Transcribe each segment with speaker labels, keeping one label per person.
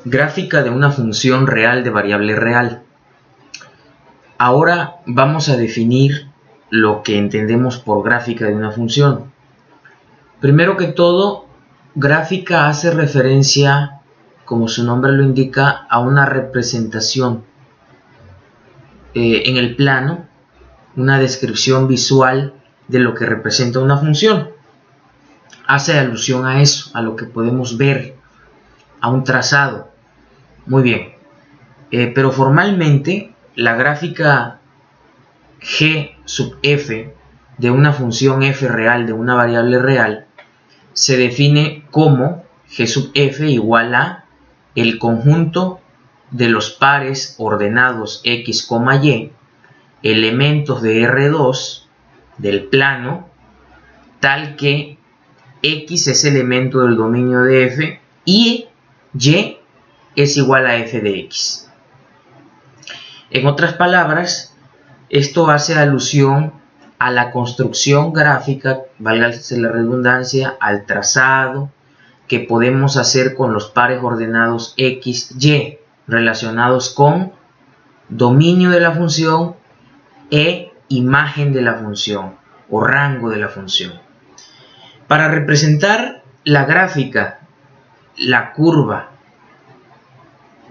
Speaker 1: Gráfica de una función real de variable real. Ahora vamos a definir lo que entendemos por gráfica de una función. Primero que todo, gráfica hace referencia, como su nombre lo indica, a una representación en el plano, una descripción visual de lo que representa una función. Hace alusión a eso, a lo que podemos ver, a un trazado. Muy bien, pero formalmente la gráfica g sub f de una función f real de una variable real se define como g sub f igual a el conjunto de los pares ordenados x, y, elementos de R2 del plano, tal que x es elemento del dominio de f y y es igual a f de x. En otras palabras, esto hace alusión a la construcción gráfica, válgase la redundancia, al trazado que podemos hacer con los pares ordenados x, y relacionados con dominio de la función e imagen de la función o rango de la función. Para representar la gráfica, la curva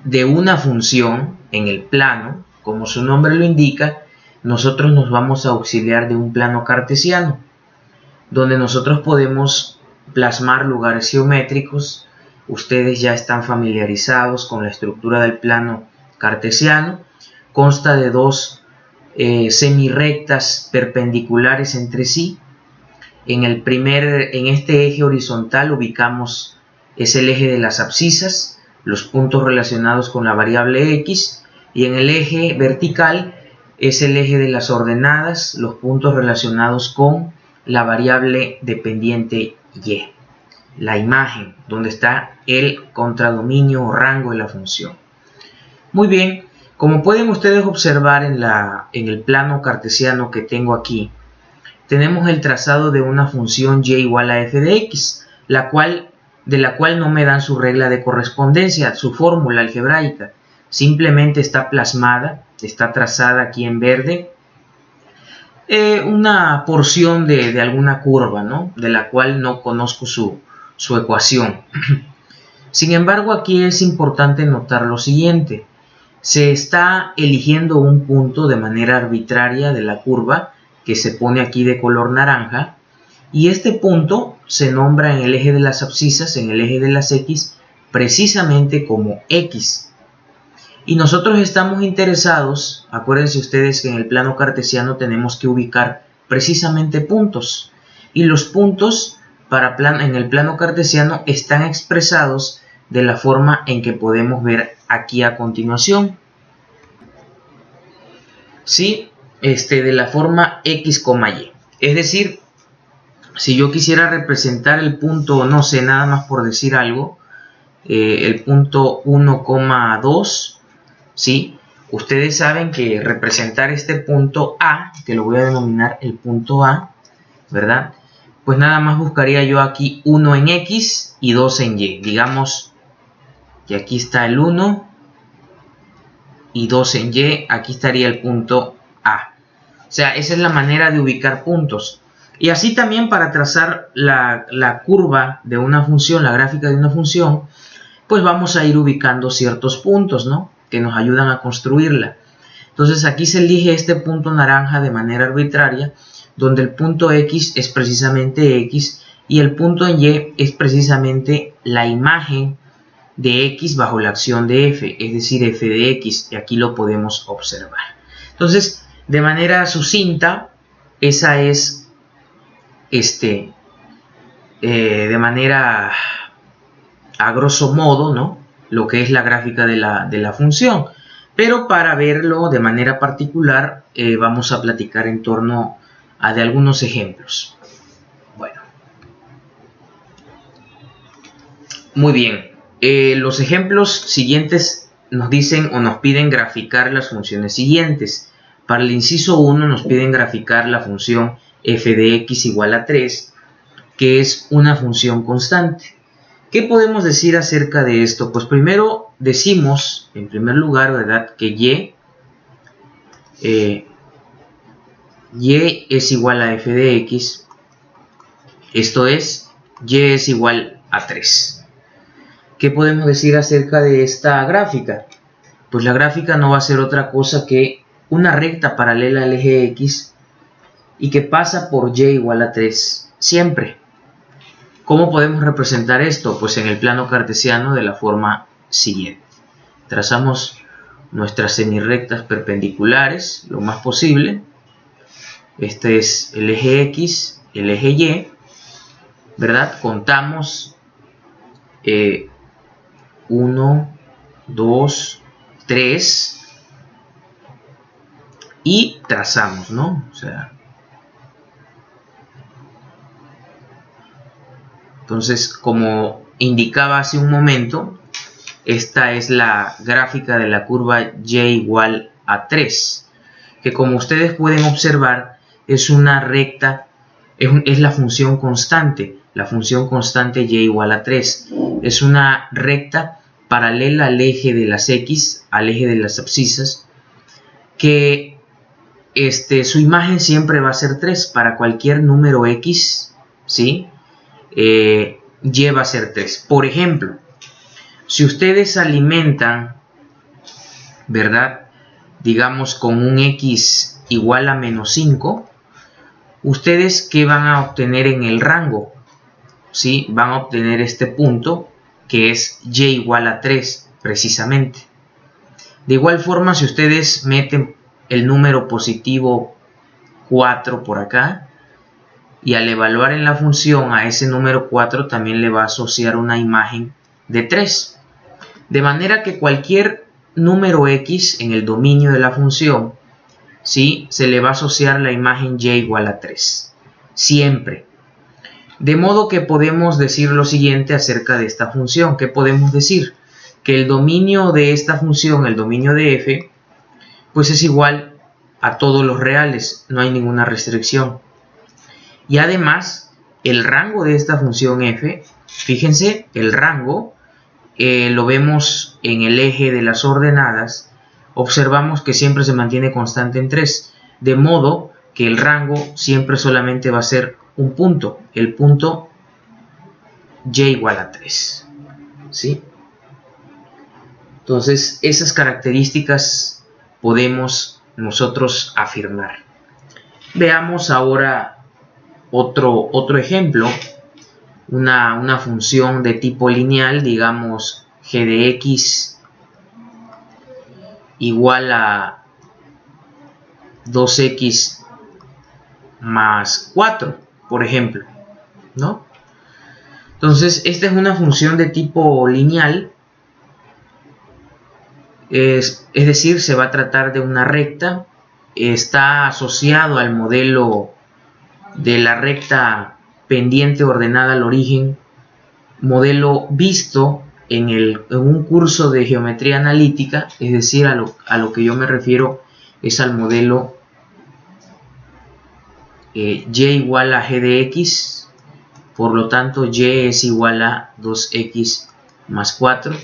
Speaker 1: de una función en el plano, como su nombre lo indica, nosotros nos vamos a auxiliar de un plano cartesiano, donde nosotros podemos plasmar lugares geométricos. Ustedes ya están familiarizados con la estructura del plano cartesiano. Consta de dos semirrectas perpendiculares entre sí. En este eje horizontal ubicamos el eje de las abscisas, los puntos relacionados con la variable x, y en el eje vertical es el eje de las ordenadas, los puntos relacionados con la variable dependiente y, la imagen, donde está el contradominio o rango de la función. Muy bien, como pueden ustedes observar en el plano cartesiano que tengo aquí, tenemos el trazado de una función y igual a f de x, de la cual no me dan su regla de correspondencia, su fórmula algebraica. Simplemente está plasmada, está trazada aquí en verde, una porción de alguna curva, ¿no? De la cual no conozco su ecuación. Sin embargo, aquí es importante notar lo siguiente. Se está eligiendo un punto de manera arbitraria de la curva, que se pone aquí de color naranja, y este punto se nombra en el eje de las abscisas, en el eje de las x, precisamente como x. Y nosotros estamos interesados, acuérdense ustedes que en el plano cartesiano tenemos que ubicar precisamente puntos. Y los puntos en el plano cartesiano están expresados de la forma en que podemos ver aquí a continuación. ¿Sí? De la forma x, y. Es decir, si yo quisiera representar el punto, no sé, nada más por decir algo, el punto 1,2, ¿sí? Ustedes saben que representar este punto A, que lo voy a denominar el punto A, ¿verdad? Pues nada más buscaría yo aquí 1 en X y 2 en Y. Digamos que aquí está el 1 y 2 en Y, aquí estaría el punto A. O sea, esa es la manera de ubicar puntos. Y así también para trazar la curva de una función, la gráfica de una función, pues vamos a ir ubicando ciertos puntos, ¿no? Que nos ayudan a construirla. Entonces aquí se elige este punto naranja de manera arbitraria, donde el punto X es precisamente X y el punto en Y es precisamente la imagen de X bajo la acción de F, es decir, F de X, y aquí lo podemos observar. Entonces, de manera sucinta, esa es de manera a grosso modo, ¿no?, lo que es la gráfica de la función. Pero para verlo de manera particular, vamos a platicar en torno a de algunos ejemplos. Bueno, muy bien. Los ejemplos siguientes nos dicen o nos piden graficar las funciones siguientes. Para el inciso 1 nos piden graficar la función f de x igual a 3, que es una función constante. ¿Qué podemos decir acerca de esto? Pues primero decimos, en primer lugar, ¿verdad?, que y es igual a f de x, esto es, y es igual a 3. ¿Qué podemos decir acerca de esta gráfica? Pues la gráfica no va a ser otra cosa que una recta paralela al eje x y que pasa por y igual a 3 siempre. ¿Cómo podemos representar esto? Pues en el plano cartesiano de la forma siguiente. Trazamos nuestras semirrectas perpendiculares lo más posible. Este es el eje x, el eje y, ¿verdad? Contamos 1, 2, 3 y trazamos, ¿no? O sea, entonces, como indicaba hace un momento, esta es la gráfica de la curva y igual a 3, que como ustedes pueden observar es una recta, es la función constante y igual a 3. Es una recta paralela al eje de las x, al eje de las abscisas, que su imagen siempre va a ser 3 para cualquier número x, ¿sí? Y va a ser 3. Por ejemplo, si ustedes alimentan, ¿verdad?, digamos con un x igual a menos 5, ustedes ¿qué van a obtener en el rango? ¿Sí? Van a obtener este punto que es y igual a 3 precisamente. De igual forma, si ustedes meten el número positivo 4 por acá, y al evaluar en la función a ese número 4 también le va a asociar una imagen de 3. De manera que cualquier número x en el dominio de la función, ¿sí?, se le va a asociar la imagen y igual a 3. Siempre. De modo que podemos decir lo siguiente acerca de esta función. ¿Qué podemos decir? Que el dominio de esta función, el dominio de f, pues es igual a todos los reales. No hay ninguna restricción. Y además, el rango de esta función f, fíjense, el rango lo vemos en el eje de las ordenadas. Observamos que siempre se mantiene constante en 3, de modo que el rango siempre solamente va a ser un punto, el punto y igual a 3, ¿sí? Entonces, esas características podemos nosotros afirmar. Veamos ahora otro ejemplo, una función de tipo lineal, digamos g de x igual a 2x más 4, por ejemplo, ¿no? Entonces, esta es una función de tipo lineal, es decir, se va a tratar de una recta, está asociado al modelo de la recta pendiente ordenada al origen, modelo visto en un curso de geometría analítica, es decir, a lo que yo me refiero es al modelo y igual a g de x, por lo tanto y es igual a 2x más 4,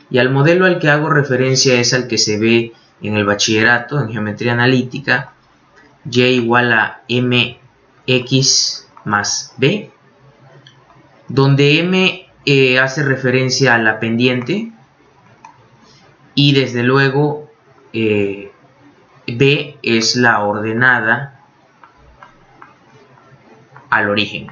Speaker 1: y al modelo al que hago referencia es al que se ve en el bachillerato en geometría analítica, y igual a mx más b, donde m hace referencia a la pendiente y desde luego b es la ordenada al origen.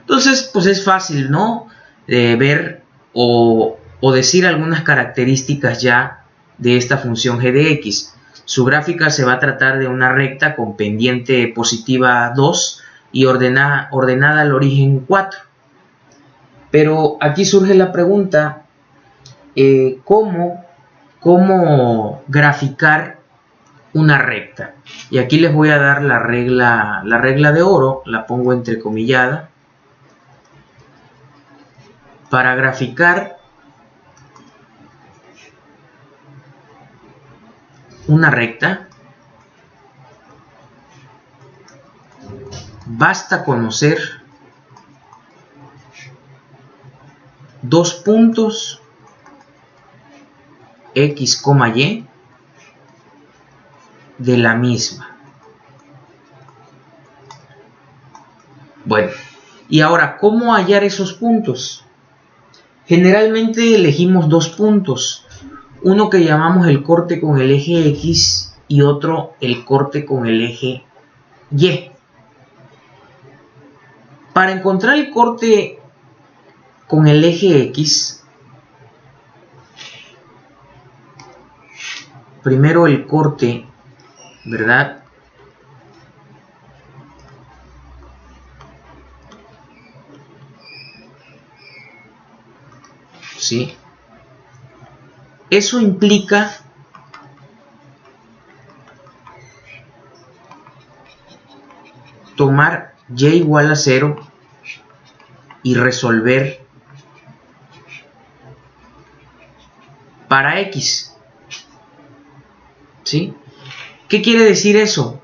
Speaker 1: Entonces, pues es fácil, ¿no?, ver o decir algunas características ya de esta función g de x. Su gráfica se va a tratar de una recta con pendiente positiva 2 y ordenada al origen 4. Pero aquí surge la pregunta, ¿cómo graficar una recta? Y aquí les voy a dar la regla de oro, la pongo entrecomillada. Para graficar una recta, basta conocer dos puntos X, Y de la misma. Bueno, y ahora, ¿cómo hallar esos puntos? Generalmente elegimos dos puntos, uno que llamamos el corte con el eje X y otro el corte con el eje Y. Para encontrar el corte con el eje X, primero el corte, ¿verdad? ¿Sí? Eso implica tomar y igual a 0 y resolver para X. ¿Sí? ¿Qué quiere decir eso?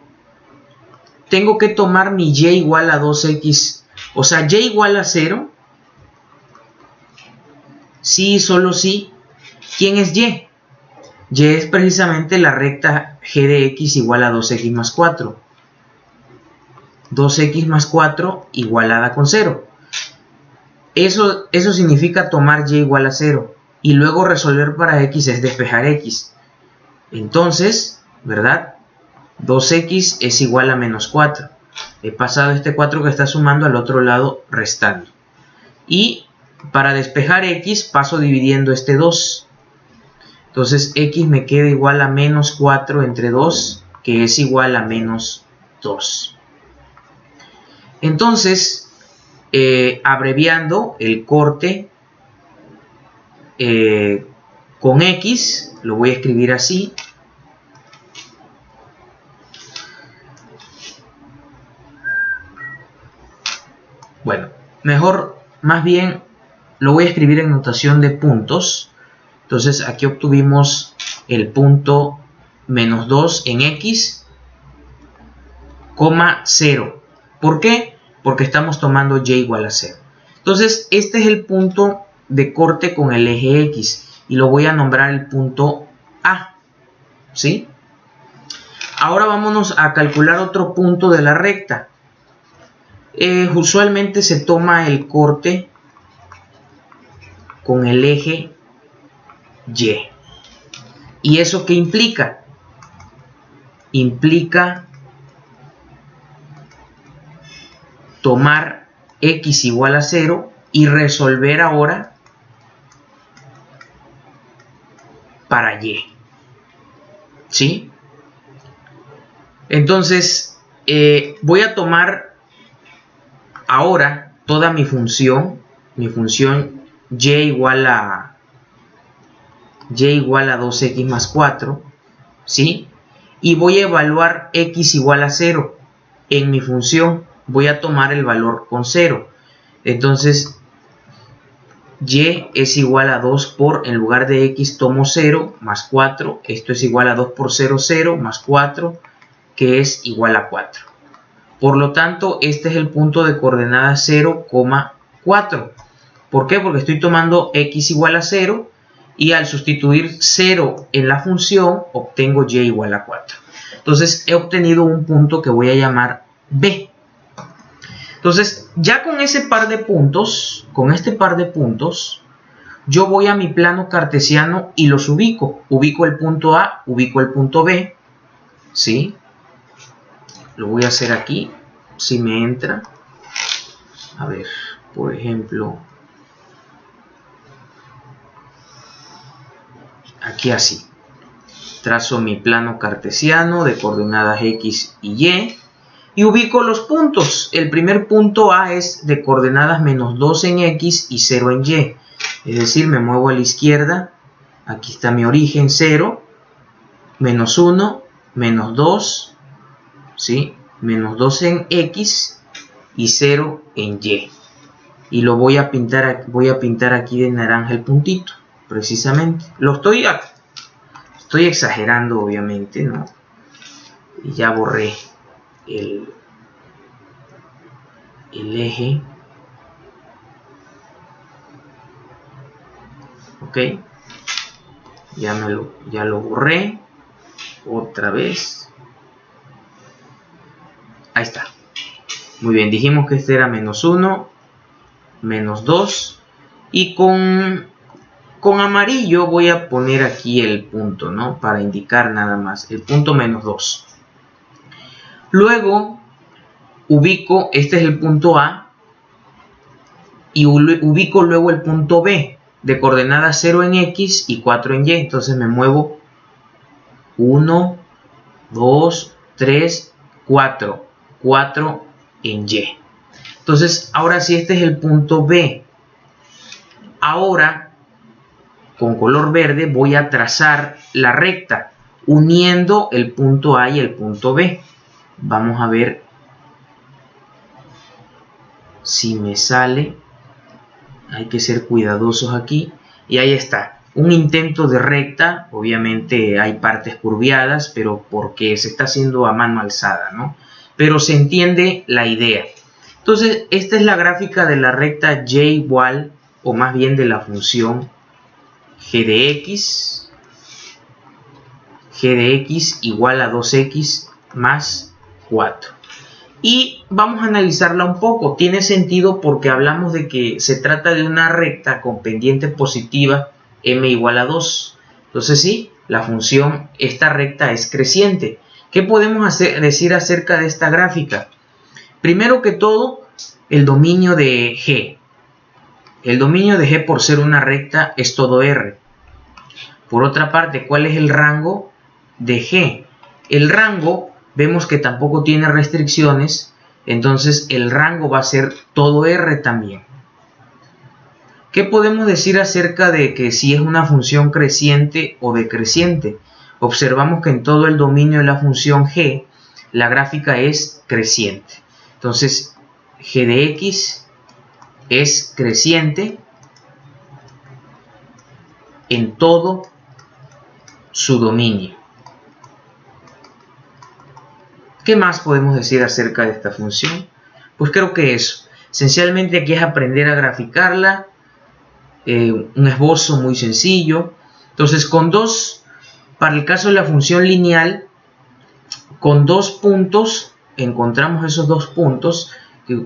Speaker 1: Tengo que tomar mi y igual a 2X, o sea, y igual a 0, sí, solo sí. ¿Quién es Y? Y es precisamente la recta g de x igual a 2x más 4. 2x más 4 igualada con 0. Eso significa tomar y igual a 0. Y luego resolver para x es despejar x. Entonces, ¿verdad? 2x es igual a menos 4. He pasado este 4 que está sumando al otro lado restando. Y para despejar x paso dividiendo este 2. Entonces x me queda igual a menos 4 entre 2, que es igual a menos 2. Entonces, abreviando el corte con x, lo voy a escribir así. Bueno, mejor, más bien, lo voy a escribir en notación de puntos. Entonces aquí obtuvimos el punto menos 2 en x, 0. ¿Por qué? Porque estamos tomando y igual a 0. Entonces este es el punto de corte con el eje x y lo voy a nombrar el punto A. ¿Sí? Ahora vámonos a calcular otro punto de la recta. Usualmente se toma el corte con el eje Y. ¿Y eso qué implica? Implica tomar x igual a 0 y resolver ahora para y. ¿Sí? Entonces, voy a tomar ahora toda mi función y igual a 2x más 4, ¿sí? Y voy a evaluar x igual a 0. En mi función voy a tomar el valor con 0. Entonces, y es igual a 2 por, en lugar de x tomo 0 más 4. Esto es igual a 2 por 0, 0 más 4, que es igual a 4. Por lo tanto, este es el punto de coordenadas 0, 4. ¿Por qué? Porque estoy tomando x igual a 0 y al sustituir 0 en la función obtengo y igual a 4. Entonces he obtenido un punto que voy a llamar B. Entonces ya con ese par de puntos, yo voy a mi plano cartesiano y los ubico. Ubico el punto A, ubico el punto B, ¿sí? Lo voy a hacer aquí, si me entra. A ver, por ejemplo, aquí así. Trazo mi plano cartesiano de coordenadas x y y ubico los puntos. El primer punto A es de coordenadas menos 2 en x y 0 en y. Es decir, me muevo a la izquierda. Aquí está mi origen, 0, menos 1, menos 2, ¿sí? Menos 2 en x y 0 en y. Y lo voy a pintar aquí de naranja el puntito, precisamente. Lo estoy exagerando, obviamente, ¿no? Y ya borré el eje. Ok, ya lo borré otra vez. Ahí está. Muy bien, dijimos que este era -1, -2, y con amarillo voy a poner aquí el punto, ¿no? Para indicar nada más, el punto -2. Luego ubico, este es el punto A, y ubico luego el punto B, de coordenadas 0 en X y 4 en Y. Entonces me muevo 1, 2, 3, 4, 4 en Y. Entonces, ahora sí, este es el punto B. Ahora, con color verde, voy a trazar la recta uniendo el punto A y el punto B. Vamos a ver si me sale. Hay que ser cuidadosos aquí. Y ahí está. Un intento de recta. Obviamente hay partes curviadas, pero porque se está haciendo a mano alzada, ¿no? Pero se entiende la idea. Entonces, esta es la gráfica de la recta y igual, o más bien de la función g de x igual a 2x más 4. Y vamos a analizarla un poco. Tiene sentido porque hablamos de que se trata de una recta con pendiente positiva m igual a 2. Entonces sí, la función, esta recta es creciente. ¿Qué podemos decir acerca de esta gráfica? Primero que todo, el dominio de G. El dominio de G, por ser una recta, es todo R. Por otra parte, ¿cuál es el rango de G? El rango, vemos que tampoco tiene restricciones, entonces el rango va a ser todo R también. ¿Qué podemos decir acerca de que si es una función creciente o decreciente? Observamos que en todo el dominio de la función G, la gráfica es creciente. Entonces, G de X es creciente en todo su dominio. ¿Qué más podemos decir acerca de esta función? Pues creo que eso. Esencialmente aquí es aprender a graficarla. Un esbozo muy sencillo. Entonces, para el caso de la función lineal, con 2 puntos, encontramos esos 2 puntos,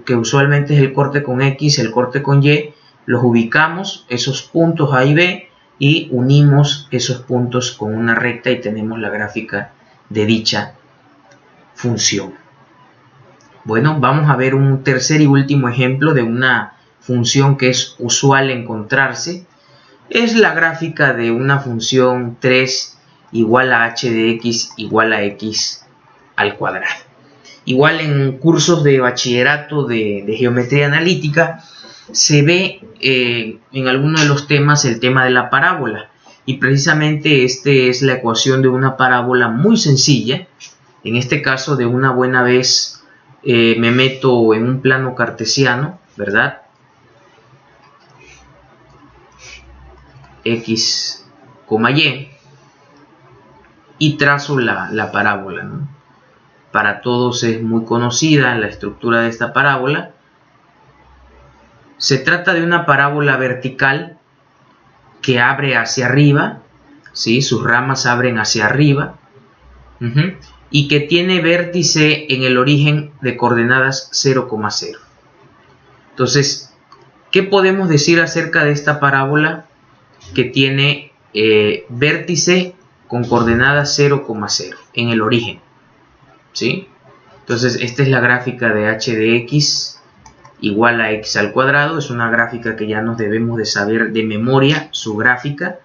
Speaker 1: que usualmente es el corte con X, el corte con Y, los ubicamos, esos puntos A y B, y unimos esos puntos con una recta y tenemos la gráfica de dicha función. Bueno, vamos a ver un tercer y último ejemplo de una función que es usual encontrarse. Es la gráfica de una función 3 igual a h de x igual a x al cuadrado. Igual en cursos de bachillerato de geometría analítica se ve en alguno de los temas el tema de la parábola. Y precisamente este es la ecuación de una parábola muy sencilla. En este caso, de una buena vez me meto en un plano cartesiano, ¿verdad? X, y trazo la parábola, ¿no? Para todos es muy conocida la estructura de esta parábola. Se trata de una parábola vertical que abre hacia arriba, ¿sí? Sus ramas abren hacia arriba, y que tiene vértice en el origen de coordenadas 0,0. Entonces, ¿qué podemos decir acerca de esta parábola que tiene vértice con coordenadas 0,0 en el origen? ¿Sí? Entonces, esta es la gráfica de h de x igual a x al cuadrado. Es una gráfica que ya nos debemos de saber de memoria su gráfica,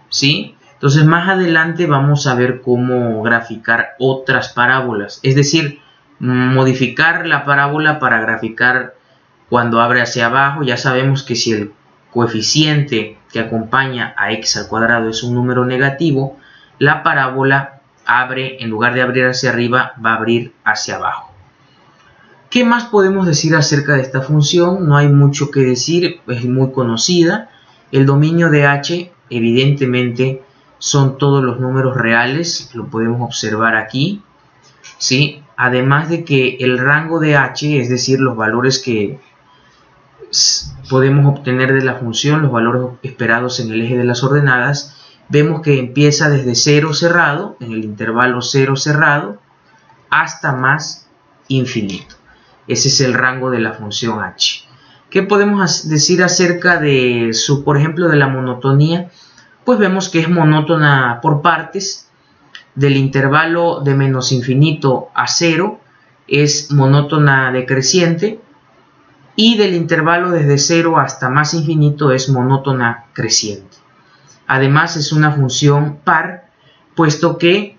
Speaker 1: ¿sí? Entonces, más adelante vamos a ver cómo graficar otras parábolas, es decir, modificar la parábola para graficar cuando abre hacia abajo. Ya sabemos que si el coeficiente que acompaña a x al cuadrado es un número negativo, la parábola abre, en lugar de abrir hacia arriba, va a abrir hacia abajo. ¿Qué más podemos decir acerca de esta función? No hay mucho que decir, es muy conocida. El dominio de h, evidentemente, son todos los números reales, lo podemos observar aquí, ¿sí? Además de que el rango de h, es decir, los valores que podemos obtener de la función los valores esperados en el eje de las ordenadas. Vemos que empieza desde 0 cerrado, en el intervalo 0 cerrado, hasta más infinito. Ese es el rango de la función h. ¿Qué podemos decir acerca de por ejemplo, de la monotonía? Pues vemos que es monótona por partes. Del intervalo de menos infinito a 0 es monótona decreciente, y del intervalo desde 0 hasta más infinito es monótona creciente. Además es una función par, puesto que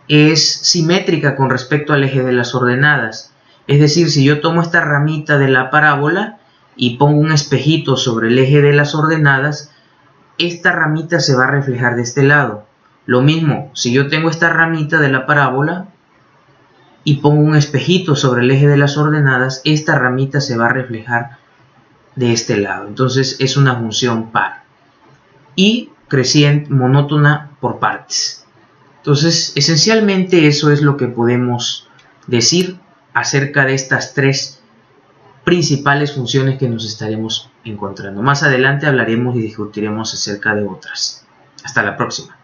Speaker 1: es simétrica con respecto al eje de las ordenadas. Es decir, si yo tomo esta ramita de la parábola y pongo un espejito sobre el eje de las ordenadas, esta ramita se va a reflejar de este lado. Lo mismo, si yo tengo esta ramita de la parábola y pongo un espejito sobre el eje de las ordenadas, esta ramita se va a reflejar de este lado. Entonces es una función par y creciente, monótona por partes. Entonces, esencialmente eso es lo que podemos decir acerca de estas tres principales funciones que nos estaremos encontrando. Más adelante hablaremos y discutiremos acerca de otras. Hasta la próxima.